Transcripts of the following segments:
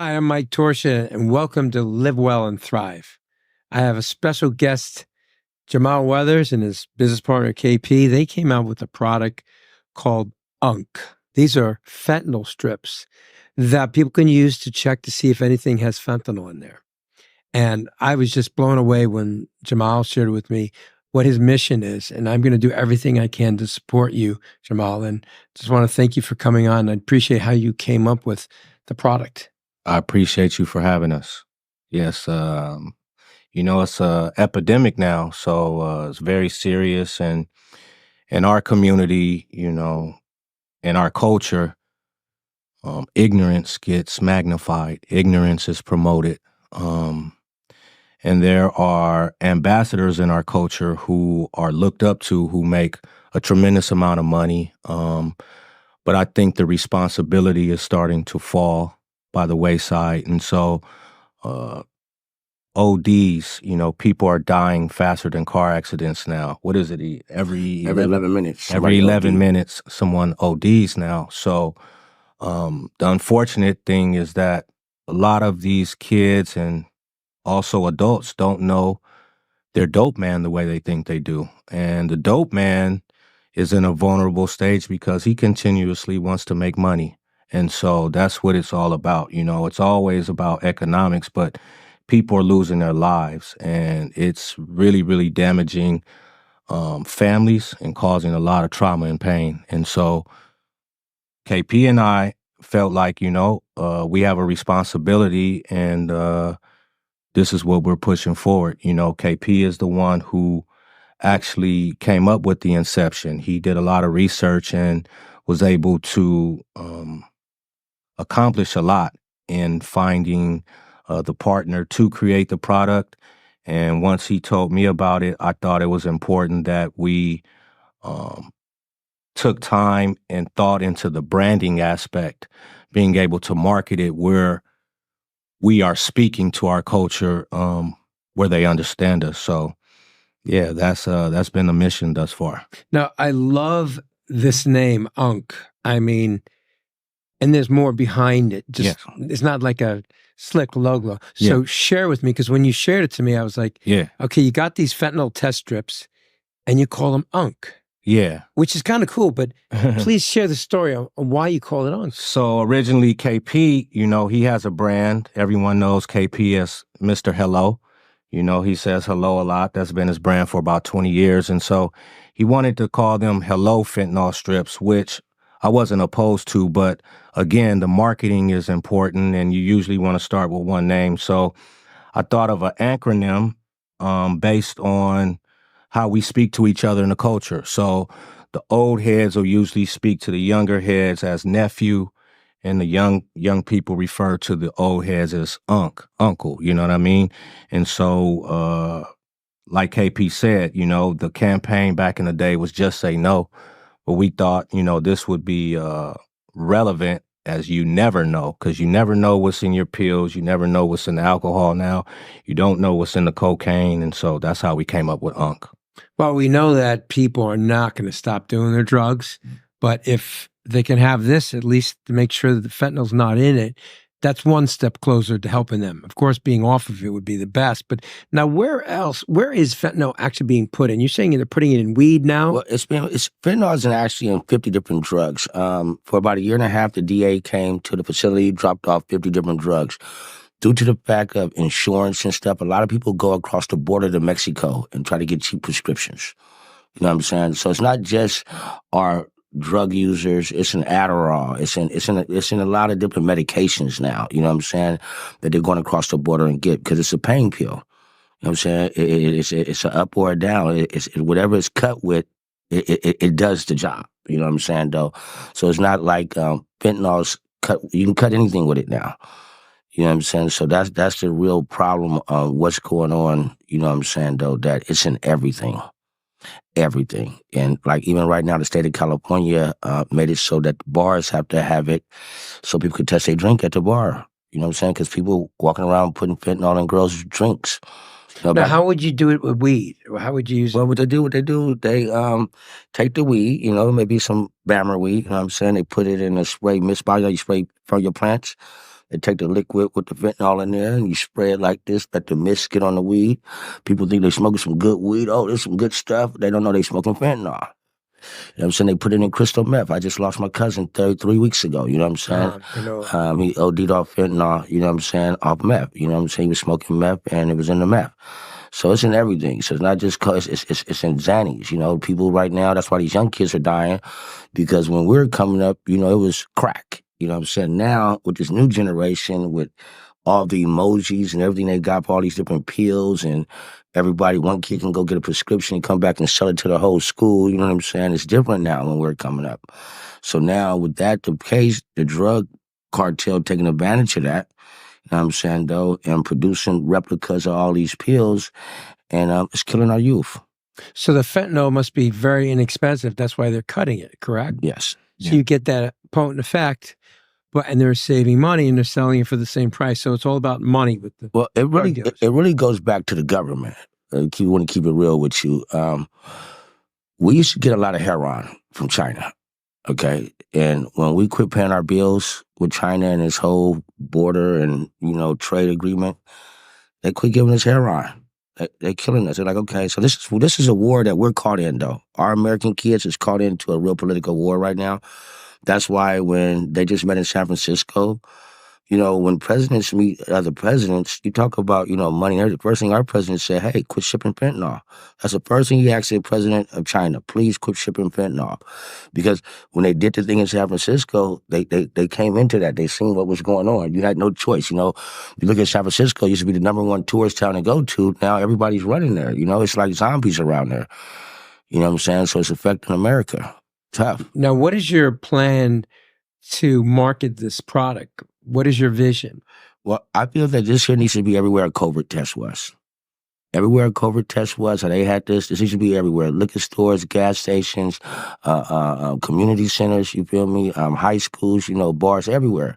Hi, I'm Mike Torchia, and welcome to Live Well and Thrive. I have a special guest, Jamal Weathers and his business partner, KP. They came out with a product called UNK. These are fentanyl strips that people can use to check to see if anything has fentanyl in there. And I was just blown away when Jamal shared with me what his mission is. And I'm going to do everything I can to support you, Jamal. And just want to thank you for coming on. I appreciate how you came up with the product. I appreciate you for having us. Yes, it's a epidemic now, so it's very serious. And in our community, in our culture, ignorance gets magnified. Ignorance is promoted. And there are ambassadors in our culture who are looked up to, who make a tremendous amount of money. But I think the responsibility is starting to fall by the wayside. And so ODs, people are dying faster than car accidents now. What is it? Every 11 minutes. Every 11 minutes, someone ODs now. So the unfortunate thing is that a lot of these kids and also adults don't know their dope man the way they think they do. And the dope man is in a vulnerable stage because he continuously wants to make money. And so that's what it's all about. It's always about economics, but people are losing their lives, and it's really, really damaging families and causing a lot of trauma and pain. And so KP and I felt like, we have a responsibility, and this is what we're pushing forward. KP is the one who actually came up with the inception. He did a lot of research and was able to accomplish a lot in finding the partner to create the product. And once he told me about it, I thought it was important that we took time and thought into the branding aspect, being able to market it where we are speaking to our culture, where they understand us. So, yeah, that's been the mission thus far. Now, I love this name, UNK. I mean, and there's more behind it. It's not like a slick logo. So share with me, because when you shared it to me, I was like, okay, you got these fentanyl test strips and you call them UNK. Yeah. Which is kind of cool, but please share the story on why you call it UNK. So originally KP, he has a brand. Everyone knows KP as Mr. Hello. He says hello a lot. That's been his brand for about 20 years. And so he wanted to call them Hello Fentanyl Strips, which I wasn't opposed to, but again, the marketing is important, and you usually want to start with one name. So I thought of an acronym based on how we speak to each other in the culture. So the old heads will usually speak to the younger heads as nephew, and the young people refer to the old heads as uncle. You know what I mean? And so, like KP said, the campaign back in the day was just say no. But we thought, this would be relevant, as you never know, because you never know what's in your pills. You never know what's in the alcohol now. You don't know what's in the cocaine. And so that's how we came up with UNK. Well, we know that people are not going to stop doing their drugs, but if they can have this, at least to make sure that the fentanyl's not in it, that's one step closer to helping them. Of course, being off of it would be the best. But now, where is fentanyl actually being put in? You're saying they're putting it in weed now? Well, fentanyl is actually in 50 different drugs. For about a year and a half, the DA came to the facility, dropped off 50 different drugs. Due to the fact of insurance and stuff, a lot of people go across the border to Mexico and try to get cheap prescriptions. You know what I'm saying? So it's not just our drug users, it's an Adderall. It's in a lot of different medications now, you know what I'm saying, that they're going across the border and get, because it's a pain pill. You know what I'm saying? It's an up or a down. Whatever it's cut with, it does the job. You know what I'm saying, though? So it's not like fentanyl's cut. You can cut anything with it now. You know what I'm saying? So that's the real problem of what's going on, you know what I'm saying, though, that it's in everything. Everything. And like even right now, the state of California made it so that bars have to have it so people could test their drink at the bar. You know what I'm saying? Because people walking around putting fentanyl in girls' drinks. Now, how would you do it with weed? Or how would you use it? Well, what they do, they take the weed, maybe some Bammer weed, you know what I'm saying? They put it in a spray, you spray from your plants. They take the liquid with the fentanyl in there and you spray it like this, let the mist get on the weed. People think they're smoking some good weed. Oh, there's some good stuff. They don't know they're smoking fentanyl. You know what I'm saying? They put it in crystal meth. I just lost my cousin 3 weeks ago. You know what I'm saying? He OD'd off fentanyl, you know what I'm saying, off meth. You know what I'm saying? He was smoking meth and it was in the meth. So it's in everything. So it's not just cause it's in Xannies. You know, people right now, that's why these young kids are dying, because when we were coming up, you know, it was crack. You know what I'm saying? Now, with this new generation, with all the emojis and everything they got for all these different pills, and everybody, one kid can go get a prescription and come back and sell it to the whole school. You know what I'm saying? It's different now when we're coming up. So now with that, the case, the drug cartel taking advantage of that, you know what I'm saying, though, and producing replicas of all these pills, and it's killing our youth. So the fentanyl must be very inexpensive. That's why they're cutting it, correct? Yes. So you get that potent effect, and they're saving money and they're selling it for the same price. So it's all about money with the it really goes back to the government. I want to keep it real with you. We used to get a lot of heroin from China, okay? And when we quit paying our bills with China and this whole border and, you know, trade agreement, they quit giving us heroin. They're killing us. They're like, okay, so this is a war that we're caught in, though. Our American kids is caught into a real political war right now. That's why when they just met in San Francisco, you know, when presidents meet other presidents, you talk about, you know, money. The first thing our president said, hey, quit shipping fentanyl. That's the first thing he asked the president of China, please quit shipping fentanyl. Because when they did the thing in San Francisco, they came into that. They seen what was going on. You had no choice, you know. You look at San Francisco, it used to be the #1 tourist town to go to. Now everybody's running there. You know, it's like zombies around there. You know what I'm saying? So it's affecting America. Tough. Now, what is your plan to market this product? What is your vision? Well, I feel that this here needs to be everywhere a COVID test was. Everywhere a COVID test was, and they had this needs to be everywhere. Liquor stores, gas stations, community centers, you feel me? High schools, you know, bars, everywhere.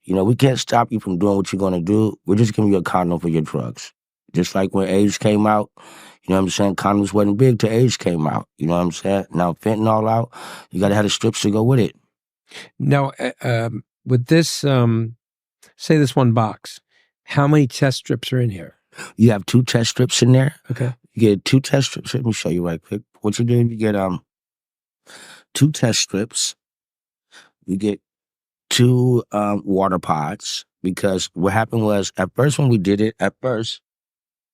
You know, we can't stop you from doing what you're going to do. We're just giving you a condom for your drugs. Just like when AIDS came out, you know what I'm saying? Condoms wasn't big till AIDS came out. You know what I'm saying? Now fentanyl out, you got to have the strips to go with it. Now, with this, say this one box, how many test strips are in here? You have 2 test strips in there. Okay. You get 2 test strips. Let me show you right quick. What you do, you get 2 test strips. You get 2 water pods, because what happened was, at first when we did it,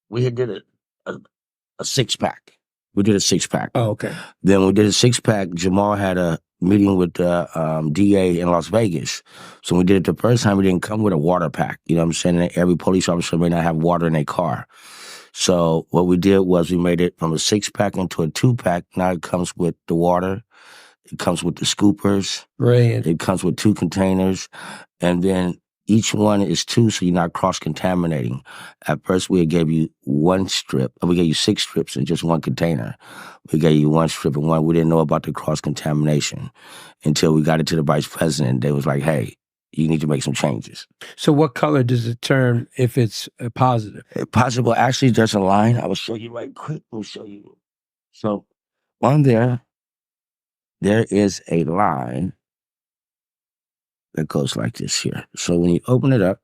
we had did a 6-pack. We did a 6-pack. Oh, okay. Then when we did a 6-pack, Jamal had a meeting with the DA in Las Vegas. So when we did it the first time, we didn't come with a water pack. You know what I'm saying? Every police officer may not have water in their car. So what we did was we made it from a 6-pack into a 2-pack. Now it comes with the water. It comes with the scoopers. Brilliant. It comes with 2 containers. And then each one is 2, so you're not cross-contaminating. At first, we gave you 1 strip. We gave you 6 strips in just 1 container. We gave you 1 strip and 1. We didn't know about the cross-contamination until we got it to the vice president. They was like, hey, you need to make some changes. So what color does it turn if it's positive? Possible. Actually, there's a line. I will show you right quick. Let me show you. So on there is a line that goes like this here. So when you open it up,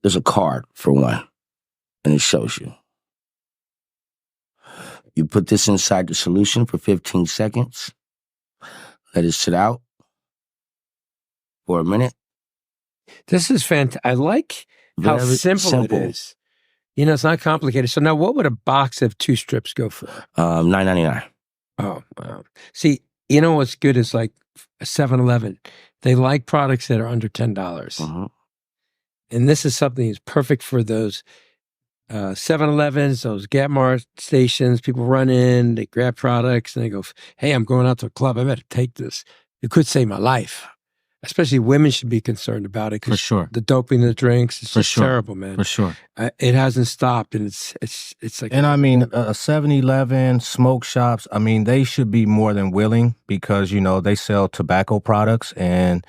there's a card for one, and it shows you. You put this inside the solution for 15 seconds. Let it sit out for a minute. This is fantastic. I like how simple it is. You know, it's not complicated. So now what would a box of 2 strips go for? $9.99. Oh, wow. See, you know what's good is like 7-Eleven. They like products that are under $10. Mm-hmm. And this is something that's perfect for those 7-Elevens, those Gap Mart stations. People run in, they grab products, and they go, hey, I'm going out to a club. I better take this. It could save my life. Especially women should be concerned about it. For sure. The doping in the drinks, it's just terrible, man. For sure. It hasn't stopped, and it's like... And I mean, 7-Eleven, smoke shops, I mean, they should be more than willing, because, you know, they sell tobacco products, and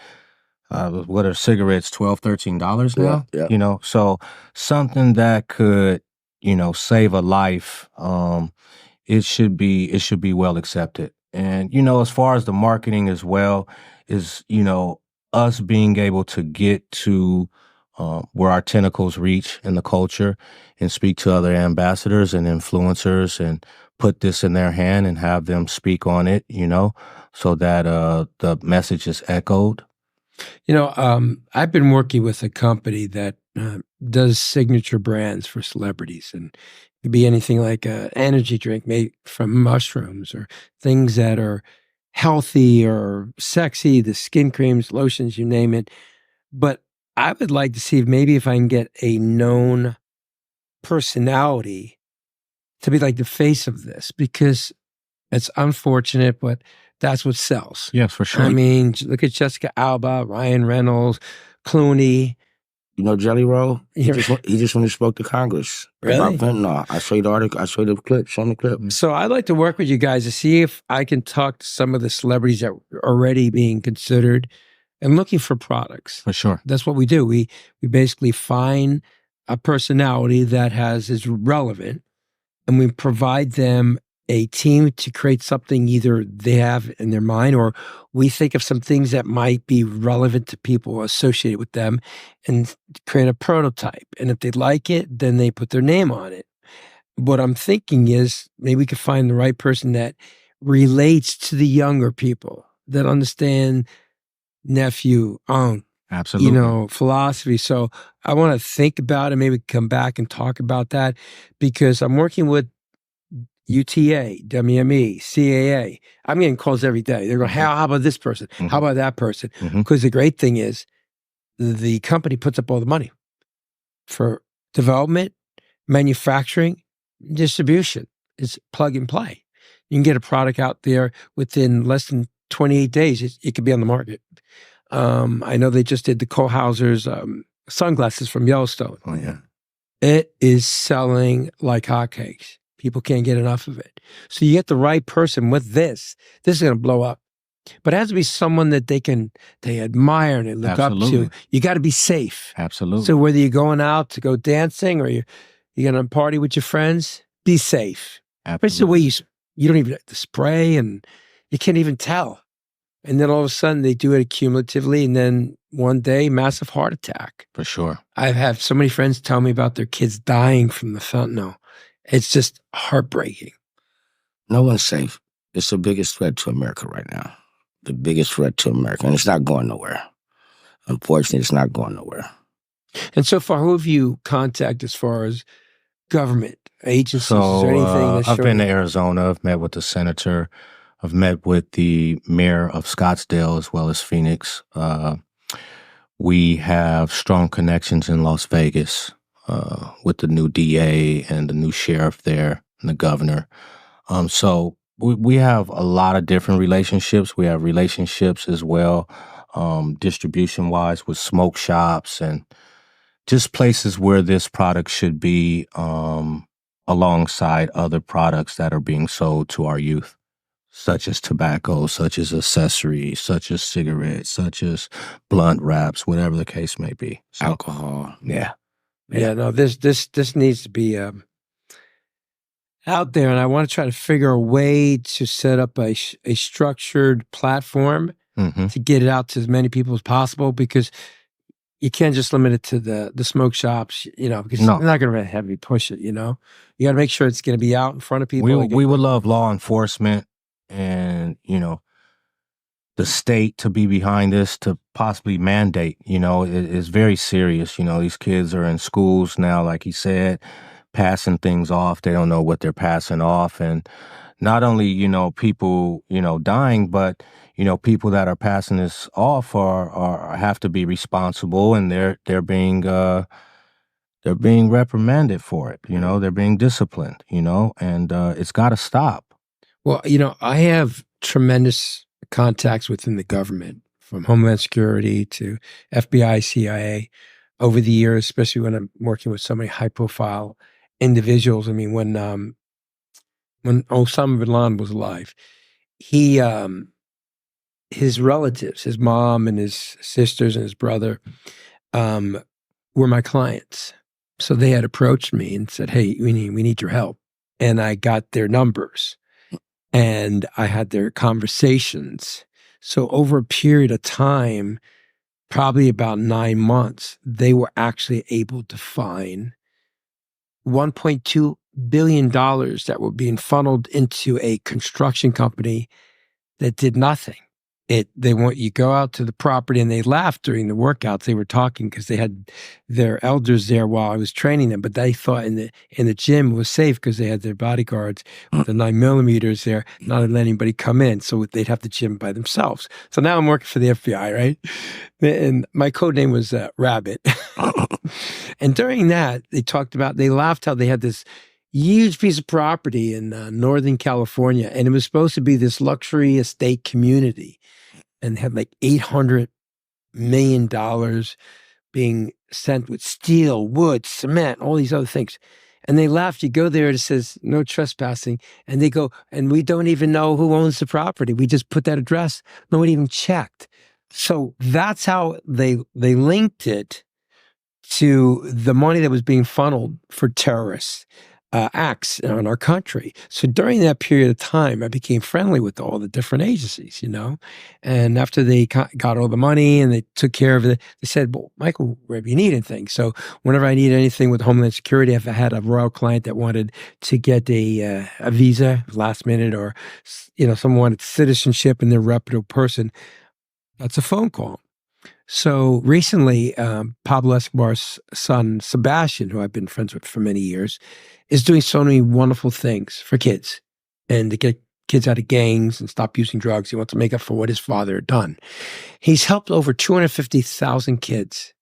what are cigarettes, $12, $13 now? Yeah. You know, so something that could, you know, save a life, it should be well accepted. And, you know, as far as the marketing as well, is, you know, us being able to get to where our tentacles reach in the culture and speak to other ambassadors and influencers and put this in their hand and have them speak on it, so that the message is echoed. I've been working with a company that does signature brands for celebrities, and it could be anything like an energy drink made from mushrooms or things that are healthy or sexy, the skin creams, lotions, you name it. But I would like to see if I can get a known personality to be like the face of this, because it's unfortunate, but that's what sells. Yes, for sure. I mean, look at Jessica Alba, Ryan Reynolds, Clooney. Jelly Roll? He just went and spoke to Congress about fentanyl. I showed the article. I showed the clip. Show me the clip. So I'd like to work with you guys to see if I can talk to some of the celebrities that are already being considered and looking for products. For sure. That's what we do. We basically find a personality that is relevant, and we provide them a team to create something either they have in their mind, or we think of some things that might be relevant to people associated with them and create a prototype. And if they like it, then they put their name on it. What I'm thinking is maybe we could find the right person that relates to the younger people, that understand nephew, aunt, absolutely, philosophy. So I want to think about it, maybe come back and talk about that, because I'm working with UTA, WME, CAA. I'm getting calls every day. They're going, how about this person? How about that person? Because the great thing is the company puts up all the money for development, manufacturing, distribution. It's plug and play. You can get a product out there within less than 28 days. It could be on the market. I know they just did the Kohlhauser's sunglasses from Yellowstone. Oh, yeah. It is selling like hotcakes. People can't get enough of it. So you get the right person with this. This is going to blow up. But it has to be someone that they admire and they look Absolutely. up to. You got to be safe. Absolutely. So whether you're going out to go dancing or you're going to party with your friends, be safe. Absolutely. It's the way you don't even have to spray, and you can't even tell. And then all of a sudden they do it cumulatively, and then one day, massive heart attack. For sure. I've had so many friends tell me about their kids dying from the fentanyl. It's just heartbreaking. No one's safe. It's the biggest threat to America right now. The biggest threat to America. And it's not going nowhere. Unfortunately, it's not going nowhere. And so far, who have you contacted as far as government agencies or anything? I've been to Arizona. I've met with the senator. I've met with the mayor of Scottsdale as well as Phoenix. We have strong connections in Las Vegas with the new DA and the new sheriff there and the governor. So we have a lot of different relationships. We have relationships as well, distribution-wise, with smoke shops and just places where this product should be alongside other products that are being sold to our youth, such as tobacco, such as accessories, such as cigarettes, such as blunt wraps, whatever the case may be. So, alcohol. Yeah. No, this needs to be out there, and I want to try to figure a way to set up a structured platform to get it out to as many people as possible, because you can't just limit it to the smoke shops, because they're not going to have you push it, You got to make sure it's going to be out in front of people. We would love law enforcement and, the state to be behind this, to possibly mandate. It's very serious. These kids are in schools now, like he said, passing things off. They don't know what they're passing off. And not only, people, dying, but, people that are passing this off are have to be responsible, and they're being reprimanded for it. They're being disciplined, and it's got to stop. Well, I have tremendous contacts within the government, from Homeland Security to FBI, CIA, over the years, especially when I'm working with so many high-profile individuals. I mean, when Osama bin Laden was alive, he, his relatives, his mom and his sisters and his brother, were my clients. So they had approached me and said, "Hey, we need your help," and I got their numbers. And I had their conversations. So over a period of time, probably about 9 months, they were actually able to find $1.2 billion that were being funneled into a construction company that did nothing. They want you go out to the property, and they laughed during the workouts. They were talking because they had their elders there while I was training them, but they thought in the gym it was safe because they had their bodyguards with the 9mm there, not letting anybody come in, so they'd have the gym by themselves. So now I'm working for the FBI, right? And my code name was Rabbit. And during that, they laughed how they had this huge piece of property in Northern California, and it was supposed to be this luxury estate community, and had like $800 million being sent with steel, wood, cement, all these other things. And they laughed. You go there, it says no trespassing, and they go, and we don't even know who owns the property. We just put that address. No one even checked. So that's how they linked it to the money that was being funneled for terrorists. Acts in our country. So during that period of time, I became friendly with all the different agencies, and after they got all the money and they took care of it, they said, well, Michael, wherever you need anything. So whenever I needed anything with Homeland Security, if I had a royal client that wanted to get a visa last minute, or, someone wanted citizenship and they're a reputable person, that's a phone call. So recently, Pablo Escobar's son, Sebastian, who I've been friends with for many years, is doing so many wonderful things for kids and to get kids out of gangs and stop using drugs. He wants to make up for what his father had done. He's helped over 250,000 kids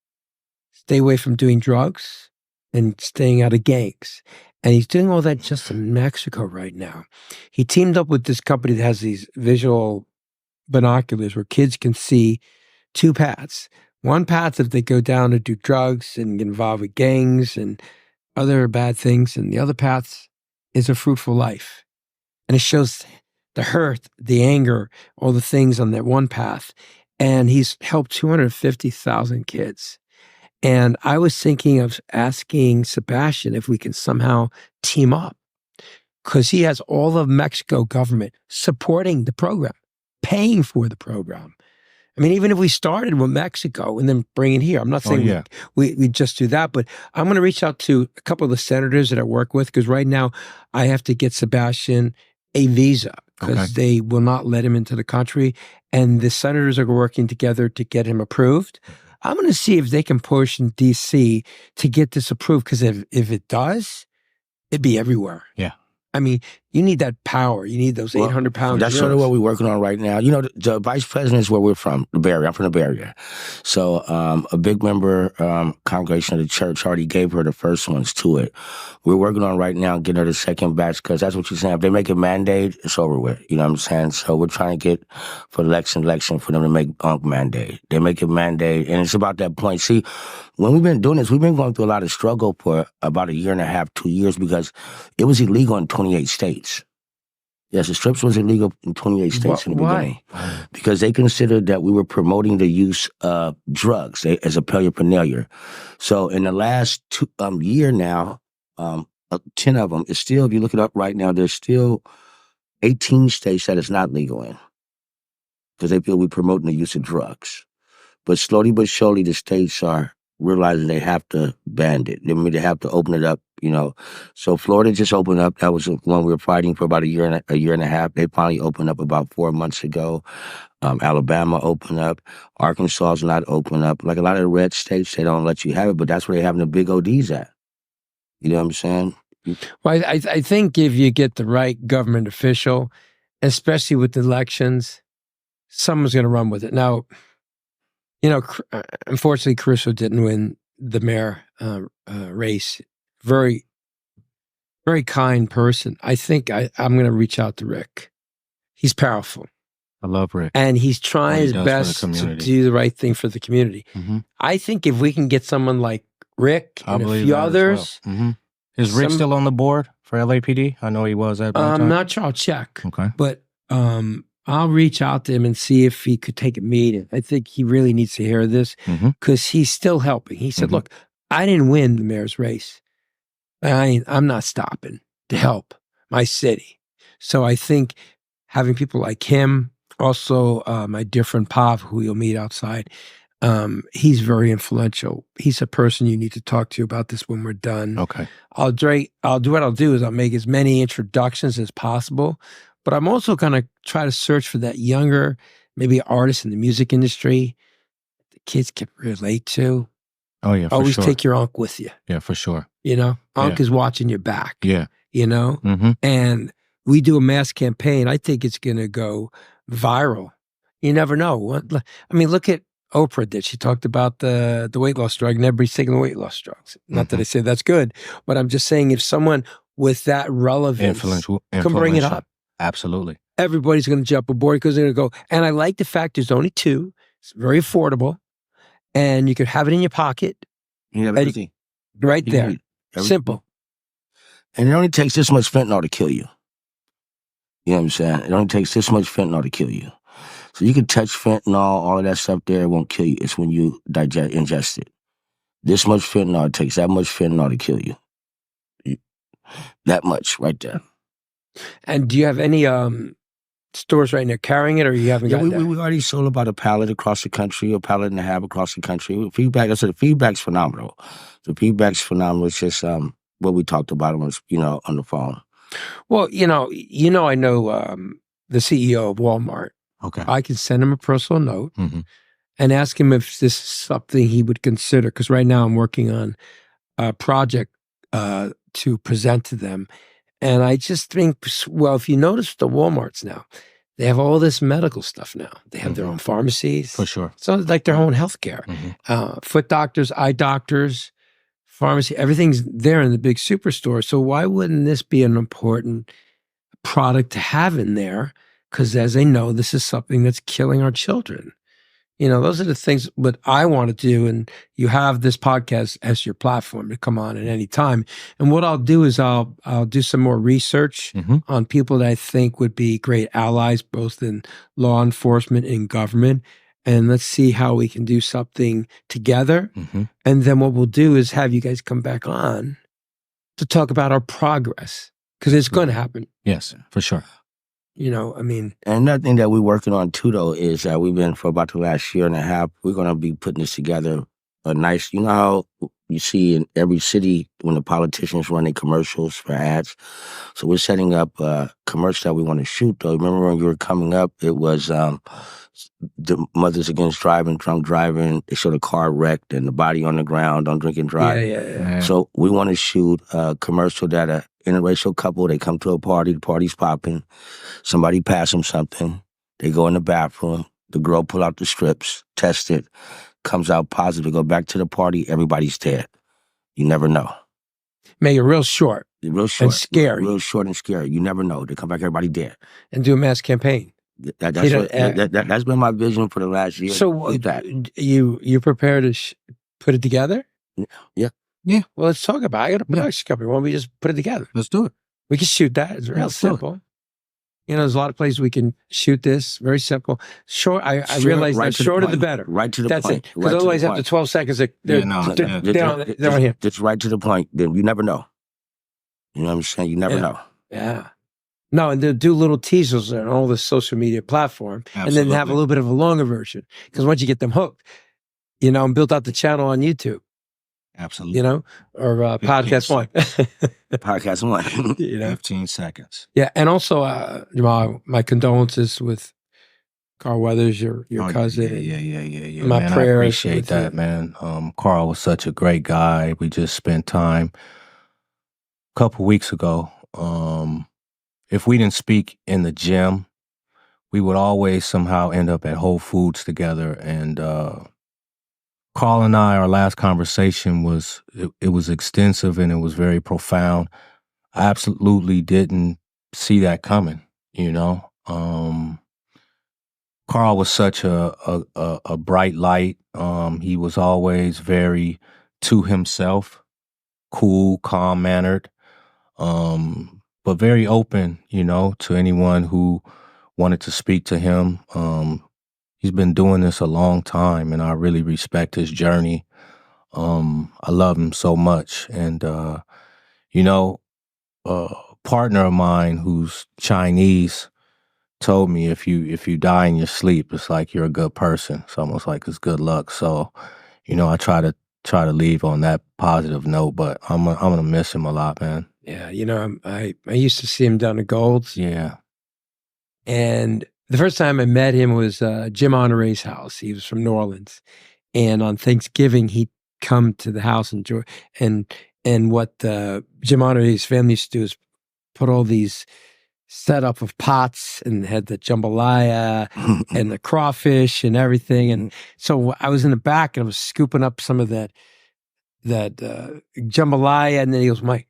stay away from doing drugs and staying out of gangs. And he's doing all that just in Mexico right now. He teamed up with this company that has these visual binoculars where kids can see two paths. One path if they go down to do drugs and get involved with gangs and other bad things, and the other path is a fruitful life. And it shows the hurt, the anger, all the things on that one path. And he's helped 250,000 kids. And I was thinking of asking Sebastian if we can somehow team up, because he has all of Mexico government supporting the program, paying for the program. I mean, even if we started with Mexico and then bring it here, I'm not saying we just do that, but I'm going to reach out to a couple of the senators that I work with, because right now I have to get Sebastian a visa because they will not let him into the country. And the senators are working together to get him approved. I'm going to see if they can push in D.C. to get this approved, because if it does, it'd be everywhere. Yeah. I mean, you need that power. You need those 800 pounds. That's sort of what we're working on right now. The vice president is where we're from, the Bay Area. I'm from the Bay Area. So a big member congregation of the church already gave her the first ones to it. We're working on right now getting her the second batch, because that's what you're saying. If they make it mandate, it's over with. You know what I'm saying? So we're trying to get for the election for them to make UNK mandate. They make it mandate, and it's about that point. See, when we've been doing this, we've been going through a lot of struggle for about a year and a half, 2 years, because it was illegal in 28 states. Yes, the strips was illegal in 28 states in the beginning. Because they considered that we were promoting the use of drugs as a paraphernalia. So in the last year now, 10 of them, it's still, if you look it up right now, there's still 18 states that it's not legal in, because they feel we're promoting the use of drugs. But slowly but surely, the states are realizing they have to ban it. They have to open it up, So Florida just opened up. That was the one we were fighting for about a year and a half. They finally opened up about 4 months ago. Alabama opened up. Arkansas is not open up. Like a lot of the red states, they don't let you have it, but that's where they're having the big ODs at. You know what I'm saying? Well, I think if you get the right government official, especially with the elections, someone's going to run with it. Now, unfortunately, Caruso didn't win the mayor race. Very, very kind person. I think I'm going to reach out to Rick. He's powerful. I love Rick. And he's trying his best to do the right thing for the community. Mm-hmm. I think if we can get someone like Rick and a few others. Well. Mm-hmm. Is Rick still on the board for LAPD? I know he was at one time. I'm not sure. I'll check. Okay. But I'll reach out to him and see if he could take a meeting. I think he really needs to hear this, because he's still helping. He said, look, I didn't win the mayor's race. I'm not stopping to help my city. So I think having people like him, also my dear friend Pav, who you'll meet outside, He's very influential. He's a person you need to talk to about this when we're done. Okay. I'll do what I'll do is I'll make as many introductions as possible, but I'm also going to try to search for that younger, maybe artist in the music industry the kids can relate to. Oh yeah, for Always sure. take your UNK with you. Yeah, for sure. UNK is watching your back. Yeah. And we do a mass campaign. I think it's going to go viral. You never know. I mean, look at Oprah did. She talked about the weight loss drug, and everybody's taking the weight loss drugs. Not that I say that's good, but I'm just saying if someone with that relevance can bring it up, absolutely, everybody's going to jump aboard because they're going to go. And I like the fact there's only 2. It's very affordable, and you could have it in your pocket. Right there. Simple. And it only takes this much fentanyl to kill you. You know what I'm saying? It only takes this much fentanyl to kill you. So you can touch fentanyl, all of that stuff there, it won't kill you. It's when you ingest it. This much fentanyl, it takes that much fentanyl to kill you. That much right there. And do you have any stores right now carrying it, or you haven't got that? We already sold about a pallet across the country, a pallet and a half across the country. Feedback, I said the feedback's phenomenal. The feedback's phenomenal. It's just what we talked about was, on the phone. Well, I know the CEO of Walmart. Okay. I can send him a personal note and ask him if this is something he would consider. Because right now I'm working on a project to present to them. And I just think, well, if you notice the Walmarts now, they have all this medical stuff now. They have their own pharmacies. For sure. So it's like their own healthcare. Foot doctors, eye doctors, pharmacy, everything's there in the big superstore. So why wouldn't this be an important product to have in there? Because as they know, this is something that's killing our children. Those are the things what I want to do. And you have this podcast as your platform to come on at any time. And what I'll do is I'll do some more research on people that I think would be great allies, both in law enforcement and government. And let's see how we can do something together. And then what we'll do is have you guys come back on to talk about our progress. Because it's going to happen. Yes, for sure. And another thing that we're working on too, though, is that we've been for about the last year and a half, we're going to be putting this together a nice, how you see in every city when the politicians run their commercials for ads. So we're setting up a commercial that we want to shoot, though. Remember when you were coming up, it was the Mothers Against Driving, drunk driving. They showed a car wrecked and the body on the ground, don't drink and drive. Yeah. So we want to shoot a commercial that a interracial couple, they come to a party, the party's popping, somebody pass them something, they go in the bathroom, the girl pull out the strips, test it, comes out positive, go back to the party, everybody's dead. You never know. Make it real short. Real short. And scary. Real short and scary. You never know. They come back, everybody dead. And do a mass campaign. That's been my vision for the last year. So you prepared to put it together? Yeah. Well, let's talk about it. I got a production company. Why don't we just put it together? Let's do it. We can shoot that. It's real simple. There's a lot of places we can shoot this. Very simple. Short. I realize that shorter the better. Right to the point. That's it. Because otherwise, after 12 seconds, they're on here. Just right to the point. Then you never know. You know what I'm saying? You never know. Yeah. No, and they'll do little teasers on all the social media platform, and then have a little bit of a longer version. Because once you get them hooked, and built out the channel on YouTube. Absolutely. Or Podcast One. Podcast One. 15 seconds. Yeah, and also, Jamal, my condolences with Carl Weathers, your cousin. Yeah. My man, prayers. I appreciate that, man. Carl was such a great guy. We just spent time a couple weeks ago. If we didn't speak in the gym, we would always somehow end up at Whole Foods together. And Carl and I, our last conversation was extensive and it was very profound. I absolutely didn't see that coming, Carl was such a bright light. He was always very to himself, cool, calm-mannered, but very open, to anyone who wanted to speak to him. He's been doing this a long time, and I really respect his journey. I love him so much. And, a partner of mine who's Chinese told me if you die in your sleep, it's like you're a good person. It's almost like it's good luck. So, I try to leave on that positive note, but I'm gonna miss him a lot, man. Yeah, I used to see him down at Gold's. Yeah. And the first time I met him was Jim Honore's house. He was from New Orleans. And on Thanksgiving, he'd come to the house and what Jim Honore's family used to do is put all these setup of pots and had the jambalaya and the crawfish and everything. And so I was in the back and I was scooping up some of that jambalaya. And then he goes, Mike,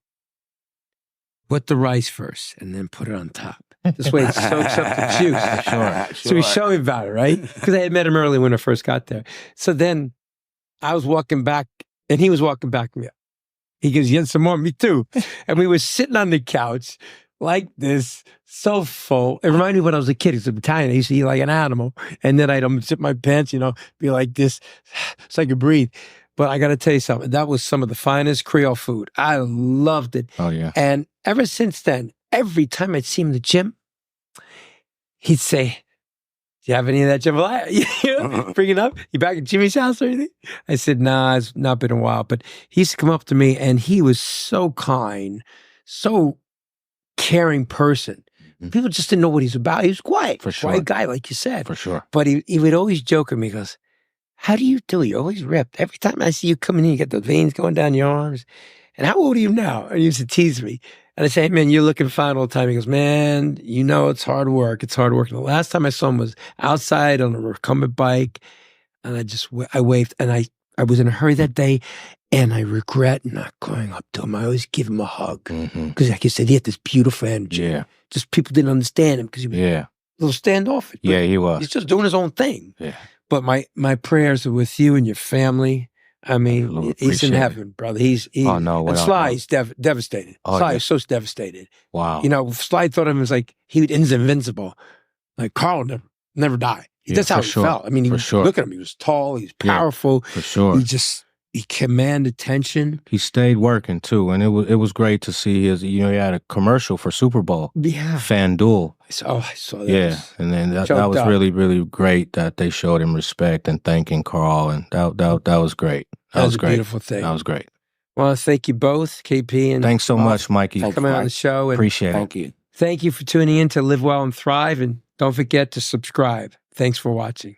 put the rice first and then put it on top. This way it soaks up the juice. Sure. So he showed me about it, right? Because I had met him early when I first got there. So then I was walking back and he was walking back with me. He goes, you had some more? Me too. And we were sitting on the couch like this, so full. It reminded me when I was a kid. It's Italian. I used to eat like an animal. And then I'd unzip my pants, be like this so I could breathe. But I got to tell you something. That was some of the finest Creole food. I loved it. Oh, yeah. And ever since then, every time I'd see him in the gym, he'd say, do you have any of that jambalaya? Bring it up. You back at Jimmy's house or anything? I said, nah, it's not been a while. But he used to come up to me and he was so kind, so caring person. People just didn't know what he's about. He was quiet. For sure. Quiet guy, like you said. For sure. But he would always joke at me. He goes, how do you do it? You're always ripped. Every time I see you coming in, you get the veins going down your arms. And how old are you now? And he used to tease me. And I say, hey, man, you're looking fine all the time. He goes, man, it's hard work. It's hard work. And the last time I saw him was outside on a recumbent bike. And I waved. And I was in a hurry that day. And I regret not going up to him. I always give him a hug. Because like you said, he had this beautiful energy. Yeah. Just people didn't understand him because he was a little standoffish. Yeah, he was. He's just doing his own thing. Yeah. But my prayers are with you and your family. I mean, he's in heaven, brother. Oh, no. And Sly's devastated. Sly is so devastated. Wow. Sly thought of him as like, he's invincible. Like Carl never die. That's how he felt. I mean, look at him. He was tall. He was powerful. For sure. He commanded attention. He stayed working too. And it was great to see he had a commercial for Super Bowl. Yeah. FanDuel. I saw that. Yeah. And then that was really, really great that they showed him respect and thanking Carl. And that was great. That was a great. Beautiful thing. That was great. Well, thank you both, KP. And thanks so much, Mikey. for coming on the show. And appreciate it. Thank you. Thank you for tuning in to Live Well and Thrive. And don't forget to subscribe. Thanks for watching.